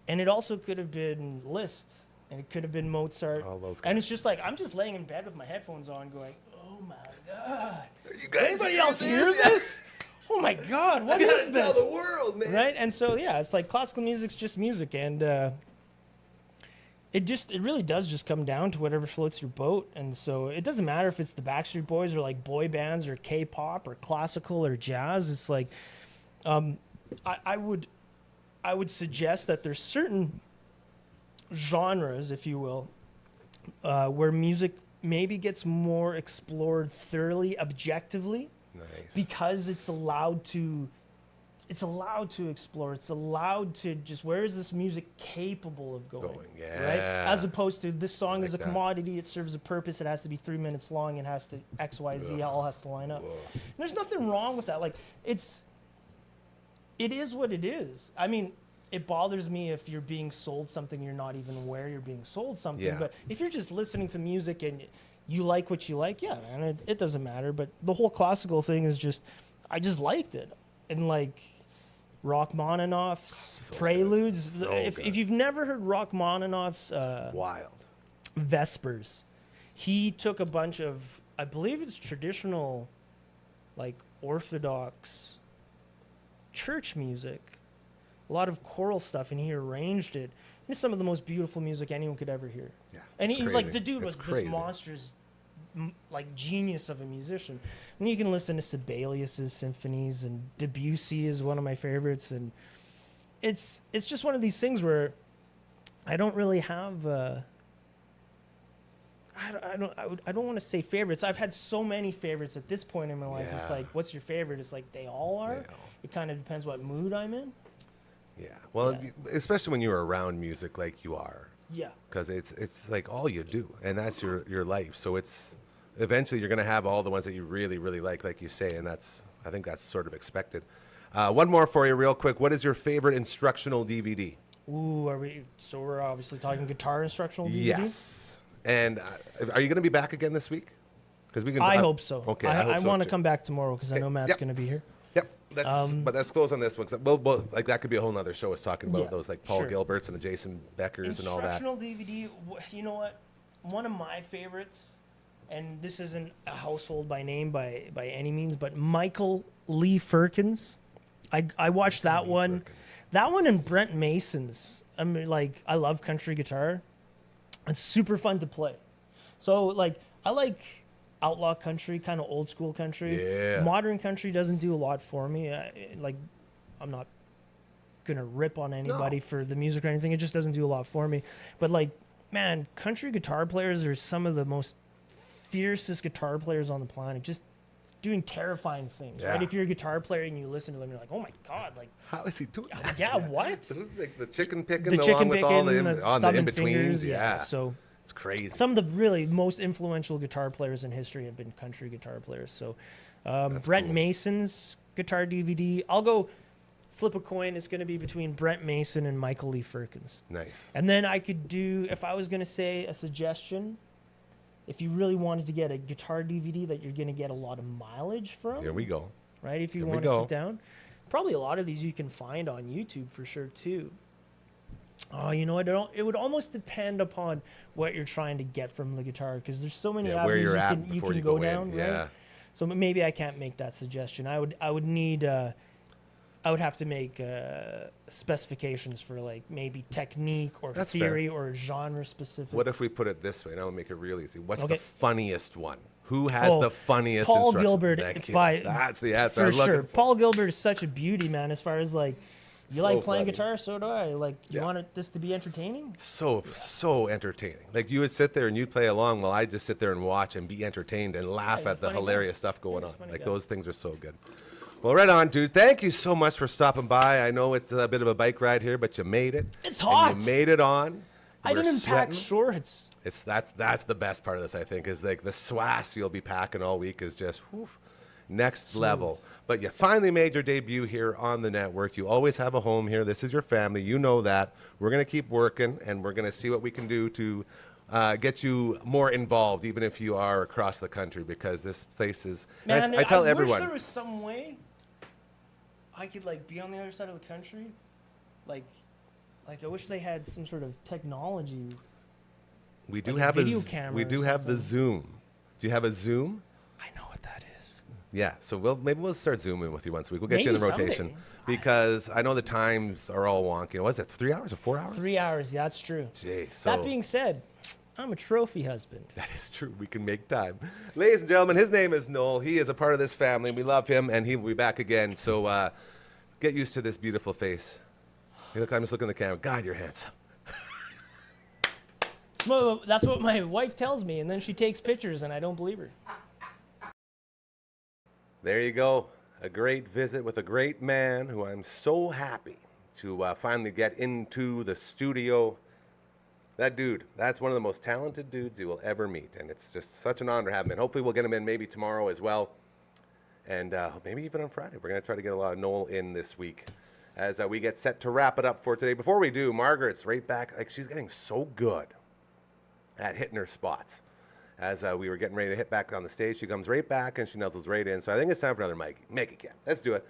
and it also could have been Liszt, and it could have been Mozart. All those And guys. it's just like I'm just laying in bed with my headphones on, going, "Oh my god! You guys Anybody hear else this? hear Yeah. this? Oh my god! What You is gotta tell this?" the world, man. Right? And so, yeah, it's like classical music's just music, and it really does just come down to whatever floats your boat. And so it doesn't matter if it's the Backstreet Boys or like boy bands or K-pop or classical or jazz. It's like I would suggest that there's certain genres, if you will, where music maybe gets more explored thoroughly, objectively. Nice. Because it's allowed to explore. It's allowed to just, where is this music capable of going? Yeah. Right? As opposed to this song is a that. commodity. It serves a purpose. It has to be 3 minutes long. It has to X, Y, Z. All has to line up. And there's nothing wrong with that. Like, it is what it is. I mean, it bothers me if you're being sold something you're not even aware you're being sold something. Yeah. But if you're just listening to music and you like what you like, yeah, man, it doesn't matter. But the whole classical thing is just, I just liked it. And like Rachmaninoff's Preludes, So if good. you've never heard Rachmaninoff's Wild. Vespers, he took a bunch of, I believe it's traditional, like Orthodox church music, a lot of choral stuff, and he arranged it. It's some of the most beautiful music anyone could ever hear. Yeah. And it's he, crazy. like, the dude was It's this crazy. monstrous, like, genius of a musician. And you can listen to Sibelius's symphonies, and Debussy is one of my favorites. And it's just one of these things where I don't really have. I don't want to say favorites. I've had so many favorites at this point in my life. It's Yeah. like, what's your favorite? It's like they all are. They all. It kind of depends what mood I'm in. Yeah. Well, Yeah. especially when you're around music like you are, Yeah. because it's like all you do, and that's your life. So it's eventually you're gonna have all the ones that you really like you say, and I think that's sort of expected. One more for you, real quick. What is your favorite instructional DVD? Ooh, we're obviously talking guitar instructional DVD? Yes. And are you going to be back again this week? Because we can. I hope so. Okay. I hope so want to too. come back tomorrow because I Okay, know Matt's yep. going to be here. Yep. But let's close on this one. 'Cause like that could be a whole nother show. Us talking about Yeah, those like Paul sure. Gilberts and the Jason Beckers and all that. Instructional DVD. You know what? One of my favorites, and this isn't a household by name by any means, but Michael Lee Firkins. I watched that one. That one and Brent Mason's. I mean, like, I love country guitar. It's super fun to play. So, like, I like outlaw country, kind of old school country. Yeah. Modern country doesn't do a lot for me. I'm not gonna rip on anybody for the music or anything. It just doesn't do a lot for me. But, like, man, country guitar players are some of the most fiercest guitar players on the planet. Just doing terrifying things, right? Yeah. If you're a guitar player and you listen to them, you're like, oh my god, like, How is he doing? yeah, what? Like the chicken picking The along chicken with all picking, the thumb and in-betweens. fingers, Yeah. So It's crazy. some of the really most influential guitar players in history have been country guitar players. So Brent cool. Mason's guitar DVD. I'll go flip a coin. It's going to be between Brent Mason and Michael Lee Firkins. Nice. And then I could do, if I was going to say a suggestion, if you really wanted to get a guitar DVD that you're going to get a lot of mileage from, Here we go. right? If you Here we want to go. sit down, probably a lot of these you can find on YouTube for sure too. Oh, you know what? It would almost depend upon what you're trying to get from the guitar, because there's so many Yeah, where avenues you're at you before can you go go down, in. right? Yeah. So maybe I can't make that suggestion. I would need I would have to make specifications for, like, maybe technique or That's theory or genre specific. What if we put it this way? Now we'll make it real easy. What's Okay. the funniest one? Who has Oh, the funniest Paul instructions? Gilbert, Thank you. by That's the answer I for was looking sure. Paul Gilbert is such a beauty, man. As far as, like, you So like playing funny. guitar, so do I. Like, you Yeah. want this to be entertaining? So entertaining. Like, you would sit there and you'd play along while I just sit there and watch and be entertained and laugh he's a at the funny guy. hilarious stuff going He's a on. funny Like, guy. those things are so good. Well, right on, dude. Thank you so much for stopping by. I know it's a bit of a bike ride here, but you made it. It's And hot. you made it on. I We're didn't pack sweating. shorts. That's the best part of this, I think, is like the swass you'll be packing all week is just whew, next level. But you finally made your debut here on the network. You always have a home here. This is your family. You know that. We're going to keep working, and we're going to see what we can do to get you more involved, even if you are across the country, because this place is. Man, I tell wish everyone. there was some way I could, like, be on the other side of the country. Like I wish they had some sort of technology. We do like a have video Z- camera We or do have the something. Zoom. Do you have a Zoom? I know what that is. Yeah, so maybe we'll start zooming with you once a week. We'll get you in the Maybe rotation someday. because I know the times are all wonky. Was it 3 hours or 4 hours? 3 hours. Yeah, that's true. Jeez, so That being said, I'm a trophy husband. that is true. We can make time. Ladies and gentlemen, his name is Noel. He is a part of this family. We love him, and he will be back again. So get used to this beautiful face. Hey, look, I'm just looking at the camera. God, you're handsome. That's what my wife tells me, and then she takes pictures, and I don't believe her. There you go. A great visit with a great man who I'm so happy to finally get into the studio. That dude, that's one of the most talented dudes you will ever meet. And it's just such an honor to have him. And hopefully we'll get him in maybe tomorrow as well. And maybe even on Friday. We're going to try to get a lot of Noel in this week as we get set to wrap it up for today. Before we do, Margaret's right back. Like, she's getting so good at hitting her spots. As we were getting ready to hit back on the stage, she comes right back and she nuzzles right in. So I think it's time for another Maggie Cam. Let's do it.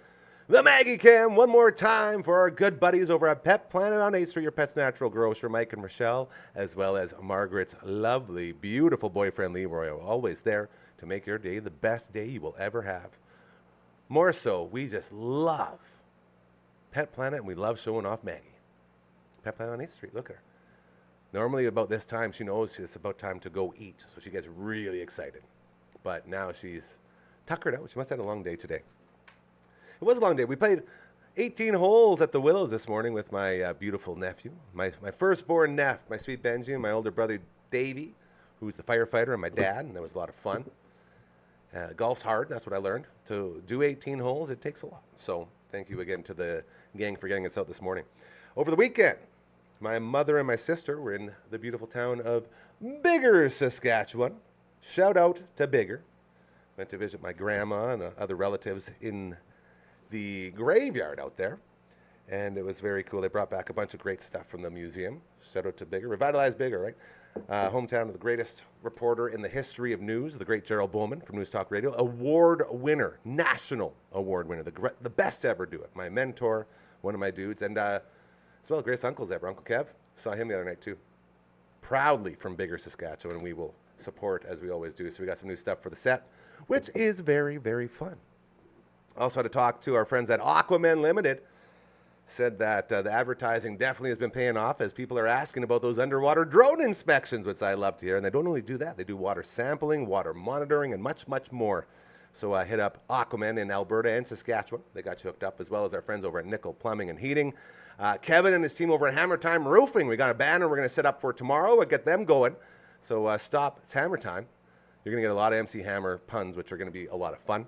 The Maggie Cam, one more time for our good buddies over at Pet Planet on 8th Street, your pet's natural grocer, Mike and Rochelle, as well as Margaret's lovely, beautiful boyfriend, Leroy, are always there to make your day the best day you will ever have. More so, we just love Pet Planet and we love showing off Maggie. Pet Planet on 8th Street, look at her. Normally about this time, she knows it's about time to go eat, so she gets really excited. But now she's tuckered out. She must have had a long day today. It was a long day. We played 18 holes at the Willows this morning with my beautiful nephew, my firstborn nephew, my sweet Benji, and my older brother Davey, who's the firefighter, and my dad, and that was a lot of fun. Golf's hard, that's what I learned. To do 18 holes, it takes a lot. So thank you again to the gang for getting us out this morning. Over the weekend, my mother and my sister were in the beautiful town of Bigger, Saskatchewan. Shout out to Bigger. Went to visit my grandma and other relatives in the graveyard out there. And it was very cool. They brought back a bunch of great stuff from the museum. Shout out to Bigger. Revitalize Bigger, right? hometown of the greatest reporter in the history of news, the great Gerald Bowman from News Talk Radio, award winner, national award winner, the best to ever do it. My mentor, one of my dudes, and as well, the greatest uncles ever. Uncle Kev, saw him the other night too. Proudly from Bigger, Saskatchewan, we will support as we always do. So we got some new stuff for the set, which is very, very fun. Also had to talk to our friends at Aquaman Limited. Said that the advertising definitely has been paying off as people are asking about those underwater drone inspections, which I love to hear. And they don't only do that, they do water sampling, water monitoring, and much, much more. So hit up Aquaman in Alberta and Saskatchewan. They got you hooked up, as well as our friends over at Nickel Plumbing and Heating. Kevin and his team over at Hammer Time Roofing. We got a banner we're going to set up for tomorrow. We'll get them going. So stop. It's Hammer Time. You're going to get a lot of MC Hammer puns, which are going to be a lot of fun.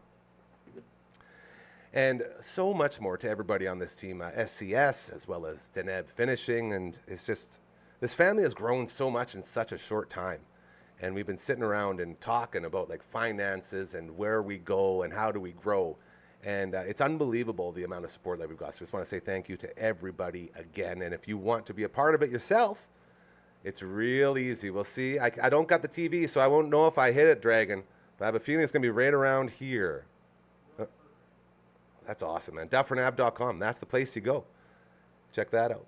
And so much more to everybody on this team, SCS, as well as Deneb Finishing. And it's just, this family has grown so much in such a short time. And we've been sitting around and talking about like finances and where we go and how do we grow. And it's unbelievable the amount of support that we've got. So just want to say thank you to everybody again. And if you want to be a part of it yourself, it's real easy. We'll see. I don't got the TV, so I won't know if I hit it, Dragon. But I have a feeling it's going to be right around here. That's awesome, man. DufferinAv.com. That's the place you go. Check that out.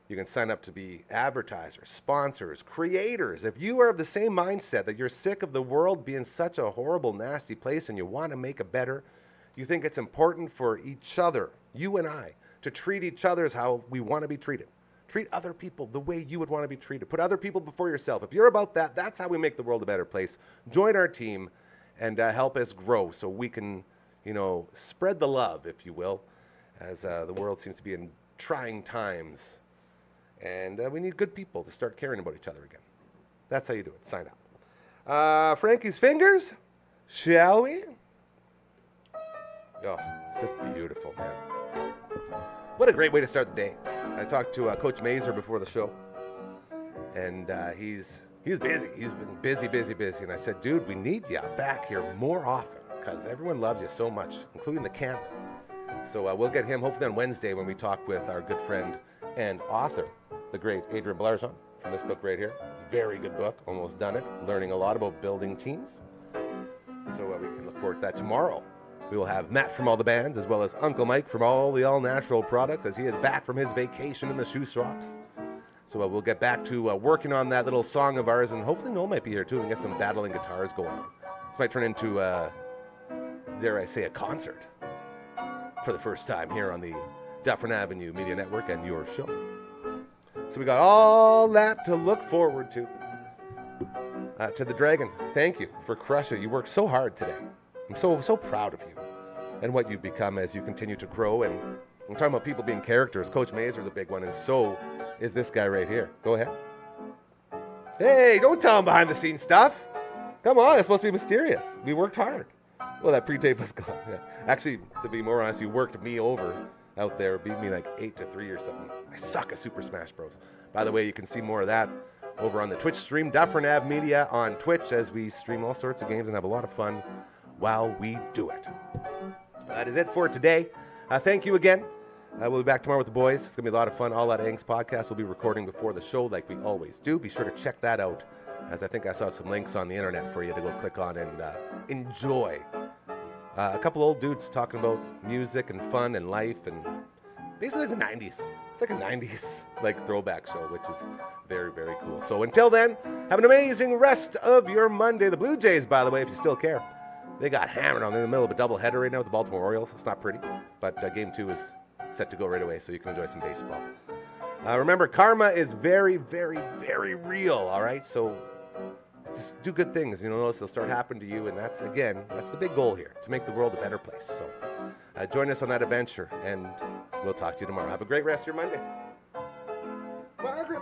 You can sign up to be advertisers, sponsors, creators. If you are of the same mindset that you're sick of the world being such a horrible, nasty place and you want to make it better, you think it's important for each other, you and I, to treat each other as how we want to be treated. Treat other people the way you would want to be treated. Put other people before yourself. If you're about that, that's how we make the world a better place. Join our team and help us grow so we can, spread the love, if you will, as the world seems to be in trying times. And we need good people to start caring about each other again. That's how you do it. Sign up. Frankie's Fingers, shall we? Oh, it's just beautiful, man. What a great way to start the day. I talked to Coach Mazer before the show, and he's busy. He's been busy. And I said, dude, we need you back here more often because everyone loves you so much, including the camera. So we'll get him hopefully on Wednesday when we talk with our good friend and author, the great Adrian Blarzon, from this book right here. Very good book. Almost done it. Learning a lot about building teams. So we can look forward to that tomorrow. We will have Matt from All the Bands, as well as Uncle Mike from All the All Natural Products, as he is back from his vacation in the shoe swaps. So we'll get back to working on that little song of ours, and hopefully Noel might be here too and get some battling guitars going on. This might turn into, dare I say, a concert for the first time here on the Dufferin Avenue Media Network and your show. So we got all that to look forward to. To the Dragon, thank you for crushing it. You worked so hard today. I'm so proud of you and what you've become as you continue to grow. And I'm talking about people being characters. Coach Mazer's a big one, and so is this guy right here. Go ahead. Hey, don't tell him behind the scenes stuff. Come on, it's supposed to be mysterious. We worked hard. Well, that pre-tape was gone. Yeah. Actually, to be more honest, you worked me over out there, beat me like 8-3 or something. I suck at Super Smash Bros. By the way, you can see more of that over on the Twitch stream, Dufferin Avenue Media on Twitch, as we stream all sorts of games and have a lot of fun while we do it. That is it for today. Thank you again. We'll be back tomorrow with the boys. It's going to be a lot of fun. All Out Angst podcast we'll be recording before the show like we always do. Be sure to check that out, as I think I saw some links on the internet for you to go click on and enjoy. A couple old dudes talking about music and fun and life and basically the 90s. It's like a 90s throwback show, which is very, very cool. So until then, have an amazing rest of your Monday. The Blue Jays, by the way, if you still care, they got hammered on in the middle of a doubleheader right now with the Baltimore Orioles. It's not pretty, but Game 2 is set to go right away, so you can enjoy some baseball. Remember, karma is very, very, very real, all right? So just do good things. Notice they'll start happening to you, and that's the big goal here, to make the world a better place. So join us on that adventure, and we'll talk to you tomorrow. Have a great rest of your Monday. Margaret!